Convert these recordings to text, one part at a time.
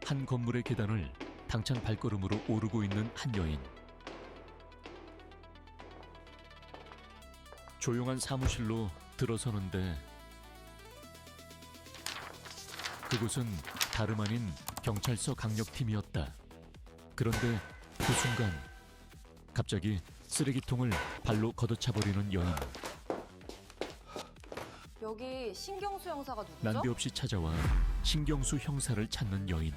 한 건물의 계단을 당찬 발걸음으로 오르고 있는 한 여인. 조용한 사무실로 들어서는데 그곳은 다름 아닌 경찰서 강력팀이었다. 그런데 그 순간 갑자기 쓰레기통을 발로 걷어차버리는 여인. 여기 신경수 형사가 누구죠? 난데없이 찾아와 신경수 형사를 찾는 여인.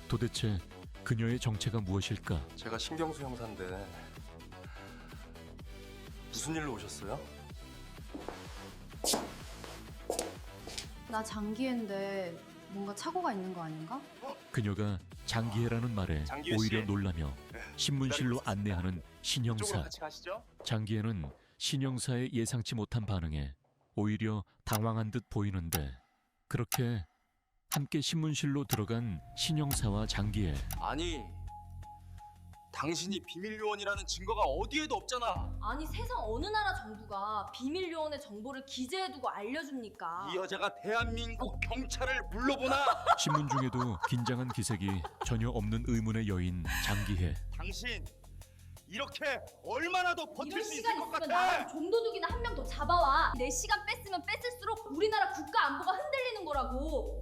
도대체 그녀의 정체가 무엇일까? 제가 신경수 형사인데 무슨 일로 오셨어요? 나 장기인데 뭔가 착오가 있는 거 아닌가? 그녀가 장기혜라는 말에 장기혜 씨. 오히려 놀라며 신문실로 안내하는 신형사. 같이 가시죠. 장기혜는 신형사의 예상치 못한 반응에 오히려 당황한 듯 보이는데 그렇게 함께 신문실로 들어간 신형사와 장기혜. 아니, 당신이 비밀 요원이라는 증거가 어디에도 없잖아. 아니 세상 어느 나라 정부가 비밀 요원의 정보를 기재해두고 알려줍니까? 이 여자가 대한민국 경찰을 물러보나? 신문 중에도 긴장한 기색이 전혀 없는 의문의 여인 장기혜. 당신 이렇게 얼마나 더 버틸 이런 수 있을 시간 것 있으면 같아? 나랑 좀도둑이나 한 명 더 잡아와. 내 시간 뺐으면 뺐을수록 우리나라 국가 안보가 흔들리는 거라고.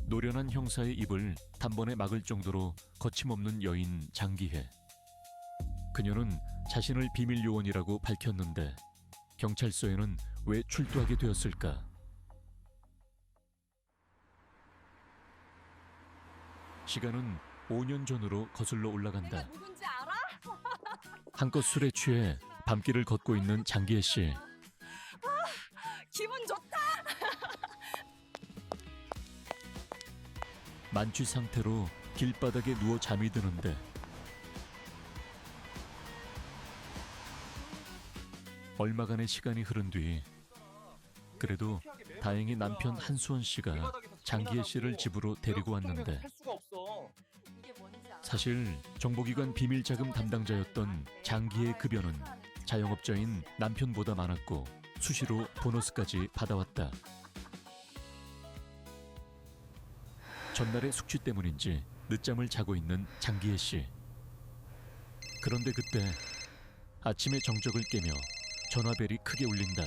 노련한 형사의 입을 단번에 막을 정도로 거침없는 여인 장기혜. 그녀는 자신을 비밀 요원이라고 밝혔는데 경찰서에는 왜 출두하게 되었을까? 시간은 5년 전으로 거슬러 올라간다. 누군지 알아? 한껏 술에 취해 밤길을 걷고 있는 장기혜 씨. 기분 좋다. 만취 상태로 길바닥에 누워 잠이 드는데 얼마간의 시간이 흐른 뒤 그래도 다행히 남편 한수원 씨가 장기혜 씨를 집으로 데리고 왔는데 할 수가 없어. 이게 뭔지 알아? 사실 정보기관 비밀자금 담당자였던 장기혜의 급여는 자영업자인 남편보다 많았고 수시로 보너스까지 받아왔다. 전날의 숙취 때문인지 늦잠을 자고 있는 장기혜 씨. 그런데 그때 아침의 정적을 깨며 전화벨이 크게 울린다.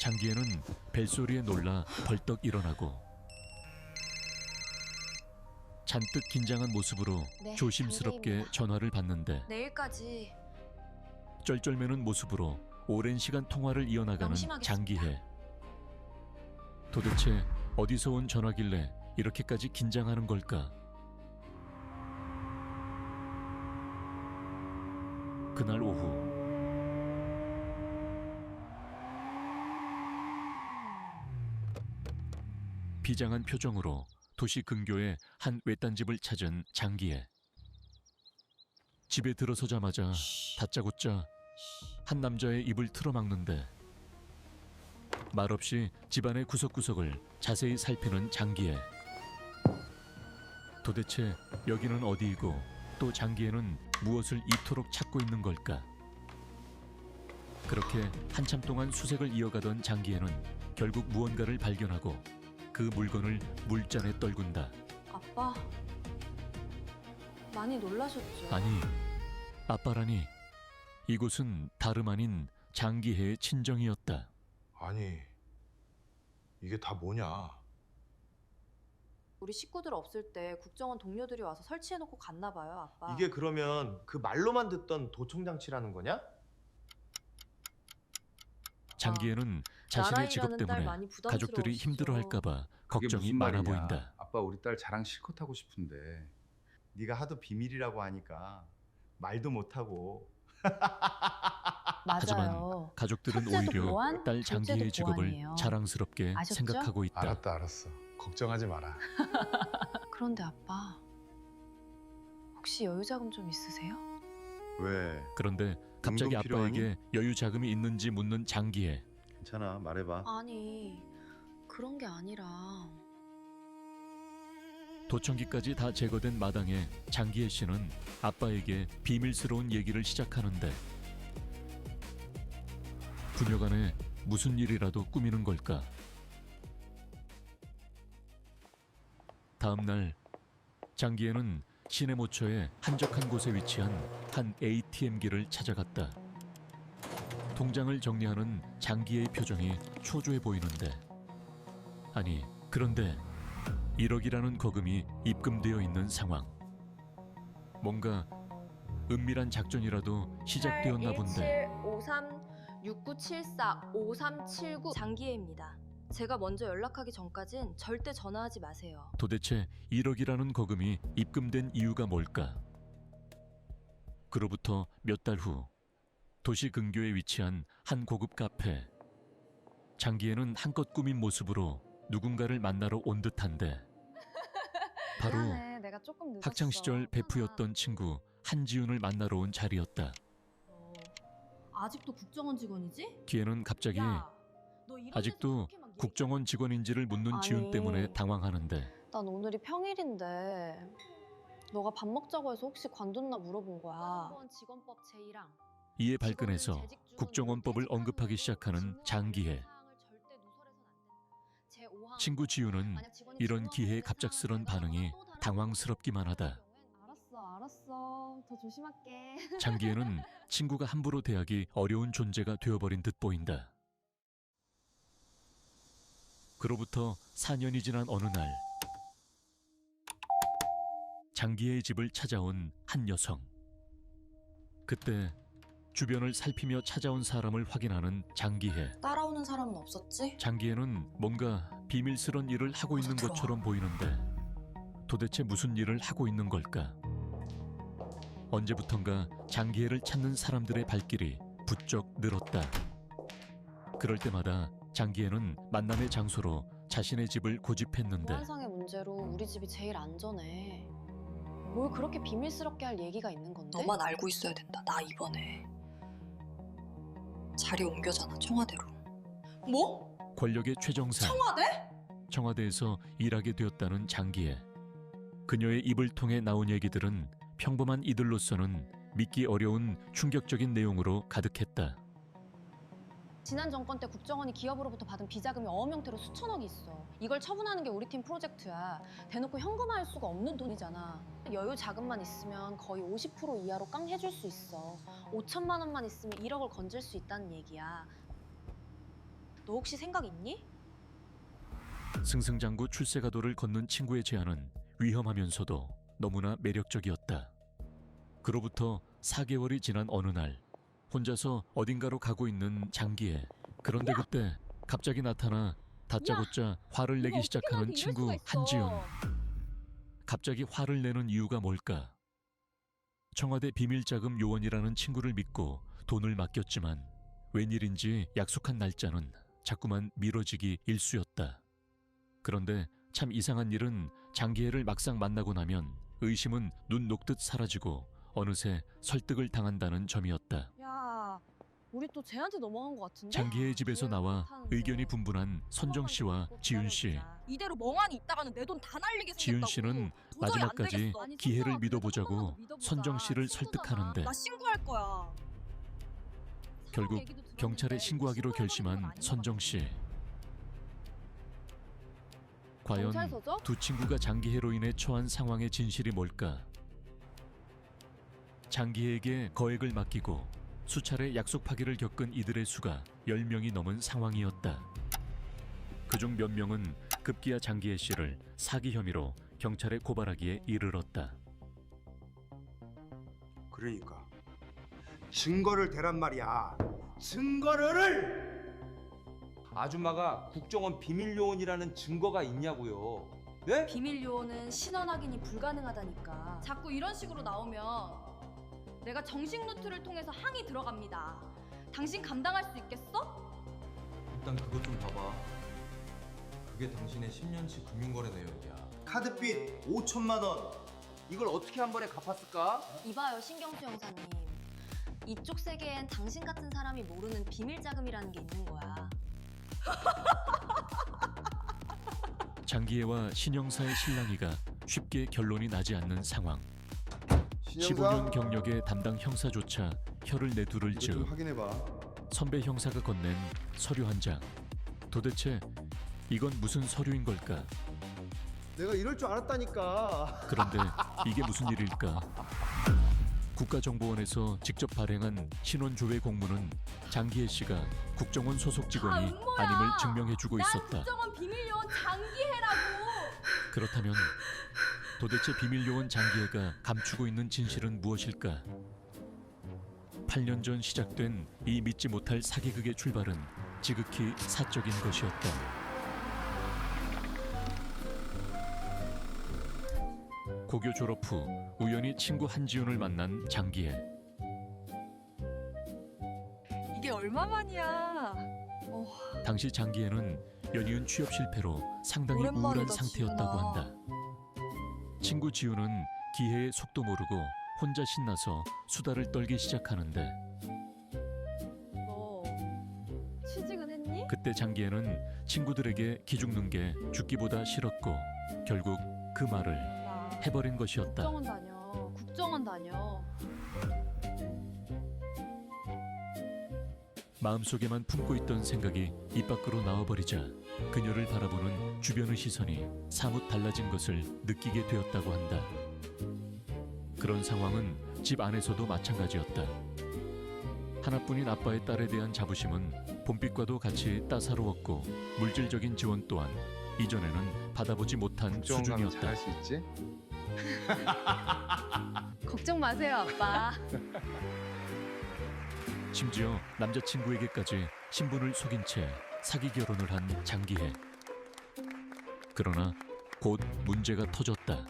장기혜는 벨소리에 놀라 벌떡 일어나고 잔뜩 긴장한 모습으로 네, 조심스럽게 장기혜입니다. 전화를 받는데 내일까지 쩔쩔매는 모습으로 오랜 시간 통화를 이어나가는 명심하겠습니다. 장기혜. 도대체 어디서 온 전화길래 이렇게까지 긴장하는 걸까? 그날 오후 비장한 표정으로 도시 근교의 한 외딴집을 찾은 장기혜. 집에 들어서자마자 다짜고짜 한 남자의 입을 틀어막는데 말없이 집안의 구석구석을 자세히 살피는 장기혜. 도대체 여기는 어디이고 또 장기혜는 무엇을 이토록 찾고 있는 걸까? 그렇게 한참 동안 수색을 이어가던 장기혜는 결국 무언가를 발견하고 그 물건을 물잔에 떨군다. 아빠 많이 놀라셨죠? 아니, 아빠라니. 이곳은 다름 아닌 장기혜의 친정이었다. 아니, 이게 다 뭐냐? 우리 식구들 없을 때 국정원 동료들이 와서 설치해놓고 갔나 봐요, 아빠. 이게 그러면 그 말로만 듣던 도청장치라는 거냐? 장기혜는 자신의 직업 나라이라는 딸 때문에 많이 가족들이 부담스러우시죠? 힘들어할까봐 그게 걱정이 무슨 많아 말이냐. 보인다. 아빠 우리 딸 자랑 실컷 하고 싶은데 네가 하도 비밀이라고 하니까 말도 못하고. 하지만 맞아요. 가족들은 첫째도 오히려 보안, 딸 둘째도 장기혜의 직업을 보안이에요. 자랑스럽게 아셨죠? 생각하고 있다. 알았어. 걱정하지 마라. 그런데 아빠 혹시 여유 자금 좀 있으세요? 왜? 그런데 갑자기 용돈 필요하니? 아빠에게 여유 자금이 있는지 묻는 장기혜. 괜찮아, 말해봐. 아니 그런 게 아니라 도청기까지 다 제거된 마당에 장기혜 씨는 아빠에게 비밀스러운 얘기를 시작하는데 부녀간에 무슨 일이라도 꾸미는 걸까? 다음 날 장기애는 시내 모처의 한적한 곳에 위치한 한 ATM기를 찾아갔다. 통장을 정리하는 장기애의 표정이 초조해 보이는데, 아니 그런데 1억이라는 거금이 입금되어 있는 상황. 뭔가 은밀한 작전이라도 시작되었나 본데 817-53-6974-5379 장기애입니다. 제가 먼저 연락하기 전까진 절대 전화하지 마세요. 도대체 1억이라는 거금이 입금된 이유가 뭘까? 그로부터 몇 달 후 도시 근교에 위치한 한 고급 카페. 장기애는 한껏 꾸민 모습으로 누군가를 만나러 온 듯한데 바로 미안해, 내가 조금 늦었어. 학창 시절 베프였던 친구 한지훈을 만나러 온 자리였다. 아직도 국정원 직원이지? 기애는 갑자기 야, 너 이런 아직도 데서 그렇게 막 국정원 직원인지를 묻는 아니. 지훈 때문에 당황하는데 난 오늘이 평일인데 너가 밥 먹자고 해서 혹시 관뒀나 물어본 거야. 국정원 직원법 제1항 이에 발끈해서 국정원법을 언급하기 시작하는 장기애. 친구 지훈은 이런 기회의 갑작스런 반응이 당황스럽기만 하다. 알았어. 더 조심할게. 장기애는 친구가 함부로 대하기 어려운 존재가 되어버린 듯 보인다. 그로부터 4년이 지난 어느 날 장기애의 집을 찾아온 한 여성. 그때 주변을 살피며 찾아온 사람을 확인하는 장기애. 따라오는 사람은 없었지? 장기애는 뭔가 비밀스런 일을 하고 있는 들어와. 것처럼 보이는데 도대체 무슨 일을 하고 있는 걸까? 언제부턴가 장기애를 찾는 사람들의 발길이 부쩍 늘었다. 그럴 때마다 장기애는 만남의 장소로 자신의 집을 고집했는데 보안상의 문제로 우리 집이 제일 안전해. 뭘 그렇게 비밀스럽게 할 얘기가 있는 건데? 너만 알고 있어야 된다. 나 이번에 자리 옮겨잖아. 청와대로. 뭐? 권력의 최정상 청와대? 청와대에서 일하게 되었다는 장기애. 그녀의 입을 통해 나온 얘기들은 평범한 이들로서는 믿기 어려운 충격적인 내용으로 가득했다. 지난 정권 때 국정원이 기업으로부터 받은 비자금이 어명태로 수천억이 있어. 이걸 처분하는 게 우리 팀 프로젝트야. 대놓고 현금화할 수가 없는 돈이잖아. 여유 자금만 있으면 거의 50% 이하로 깡해줄 수 있어. 5천만 원만 있으면 1억을 건질 수 있다는 얘기야. 너 혹시 생각 있니? 승승장구 출세가도를 걷는 친구의 제안은 위험하면서도 너무나 매력적이었다. 그로부터 4개월이 지난 어느 날 혼자서 어딘가로 가고 있는 장기애. 그런데 그때 갑자기 나타나 다짜고짜 화를 내기 시작하는 친구 한지훈. 갑자기 화를 내는 이유가 뭘까? 청와대 비밀자금 요원이라는 친구를 믿고 돈을 맡겼지만 웬일인지 약속한 날짜는 자꾸만 미뤄지기 일쑤였다. 그런데 참 이상한 일은 장기애를 막상 만나고 나면 의심은 눈 녹듯 사라지고 어느새 설득을 당한다는 점이었다. 야, 우리 또 쟤한테 넘어간 것 같은데? 장기애의 집에서 나와 의견이 분분한 선정 씨와 지훈 씨. 이대로 멍하니 있다가는 내 돈 다 날리게 지훈 생겼다고. 씨는 도저히 마지막까지 안 되겠어. 기회를 믿어보자고 선정 씨를 설득하는데 나 신고할 거야. 결국 경찰에 신고하기로 결심한 선정 씨. 과연 경찰서죠? 두 친구가 장기애로 인해 처한 상황의 진실이 뭘까? 장기애에게 거액을 맡기고 수차례 약속 파기를 겪은 이들의 수가 10명이 넘은 상황이었다. 그중 몇 명은 급기야 장기애 씨를 사기 혐의로 경찰에 고발하기에 이르렀다. 그러니까 증거를 대란 말이야. 증거를! 아줌마가 국정원 비밀 요원이라는 증거가 있냐고요. 네? 비밀 요원은 신원 확인이 불가능하다니까. 자꾸 이런 식으로 나오면 내가 정식 루트를 통해서 항의 들어갑니다. 당신 감당할 수 있겠어? 일단 그것 좀 봐봐. 그게 당신의 10년치 금융거래 내역이야. 카드빚 5천만 원. 이걸 어떻게 한 번에 갚았을까? 이봐요, 신경수 형사님. 이쪽 세계엔 당신 같은 사람이 모르는 비밀 자금이라는 게 있는 거야. 장기애와 신영사의 실랑이가 쉽게 결론이 나지 않는 상황. 신영사? 15년 경력의 담당 형사조차 혀를 내두를 이거 좀 즈음 확인해봐. 선배 형사가 건넨 서류 한 장. 도대체 이건 무슨 서류인 걸까? 내가 이럴 줄 알았다니까. 그런데 이게 무슨 일일까? 국가정보원에서 직접 발행한 신원조회 공문은 장기혜 씨가 국정원 소속 직원이 음모야! 아님을 증명해주고 난 있었다. 국정원 비밀요원 장기혜라고. 그렇다면 도대체 비밀요원 장기혜가 감추고 있는 진실은 무엇일까? 8년 전 시작된 이 믿지 못할 사기극의 출발은 지극히 사적인 것이었다. 고교 졸업 후 우연히 친구 한지훈을 만난 장기혜. 이게 얼마만이야. 당시 장기혜는 연이은 취업 실패로 상당히 우울한 오랜만이다, 상태였다고 지훈아. 한다. 친구 지훈은 기혜의 속도 모르고 혼자 신나서 수다를 떨기 시작하는데 너 취직은 했니? 그때 장기혜는 친구들에게 기죽는 게 죽기보다 싫었고 결국 그 말을 나 해버린 것이었다. 국정원 다녀. 국정원 다녀. 마음속에만 품고 있던 생각이 입 밖으로 나와버리자 그녀를 바라보는 주변의 시선이 사뭇 달라진 것을 느끼게 되었다고 한다. 그런 상황은 집 안에서도 마찬가지였다. 하나뿐인 아빠의 딸에 대한 자부심은 봄빛과도 같이 따사로웠고 물질적인 지원 또한 이전에는 받아보지 못한 국정원 가면 수준이었다. 잘할 수 있지? 걱정 마세요, 아빠. 심지어 남자친구에게까지 신분을 속인 채 사기 결혼을 한 장기혜. 그러나 곧 문제가 터졌다.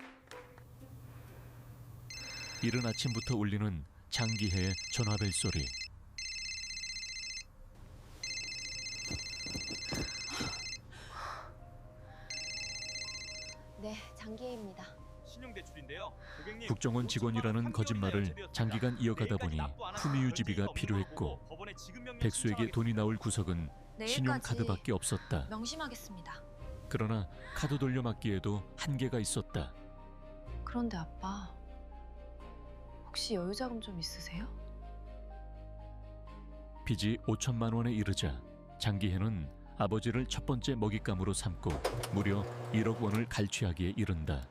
이른 아침부터 울리는 장기혜의 전화벨 소리. 네, 장기혜입니다. 신용대출인데요. 고객님, 국정원 직원이라는 5천만 거짓말을 제비였습니다. 장기간 이어가다 보니 내일까지 납부 안 하면 품위 유지비가 벌금이 필요했고 없는 법원에 지급명령 백수에게 신청하겠습니다. 돈이 나올 구석은 신용카드밖에 없었다. 명심하겠습니다. 그러나 카드 돌려막기에도 한계가 있었다. 그런데 아빠, 혹시 여유자금 좀 있으세요? 빚이 5천만 원에 이르자 장기혜는 아버지를 첫 번째 먹잇감으로 삼고 무려 1억 원을 갈취하기에 이른다.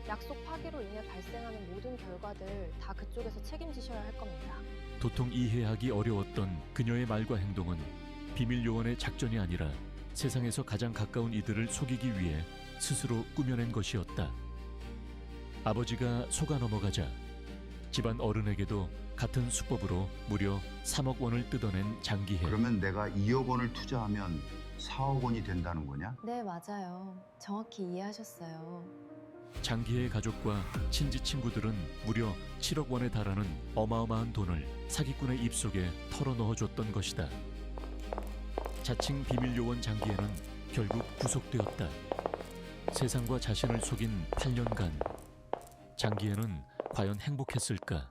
약속 파기로 인해 발생하는 모든 결과들 다 그쪽에서 책임지셔야 할 겁니다. 도통 이해하기 어려웠던 그녀의 말과 행동은 비밀 요원의 작전이 아니라 세상에서 가장 가까운 이들을 속이기 위해 스스로 꾸며낸 것이었다. 아버지가 속아 넘어가자 집안 어른에게도 같은 수법으로 무려 3억 원을 뜯어낸 장기혜. 그러면 내가 2억 원을 투자하면 4억 원이 된다는 거냐? 네, 맞아요. 정확히 이해하셨어요. 장기혜의 가족과 친지 친구들은 무려 7억 원에 달하는 어마어마한 돈을 사기꾼의 입속에 털어넣어줬던 것이다. 자칭 비밀 요원 장기혜는 결국 구속되었다. 세상과 자신을 속인 8년간 장기혜는 과연 행복했을까?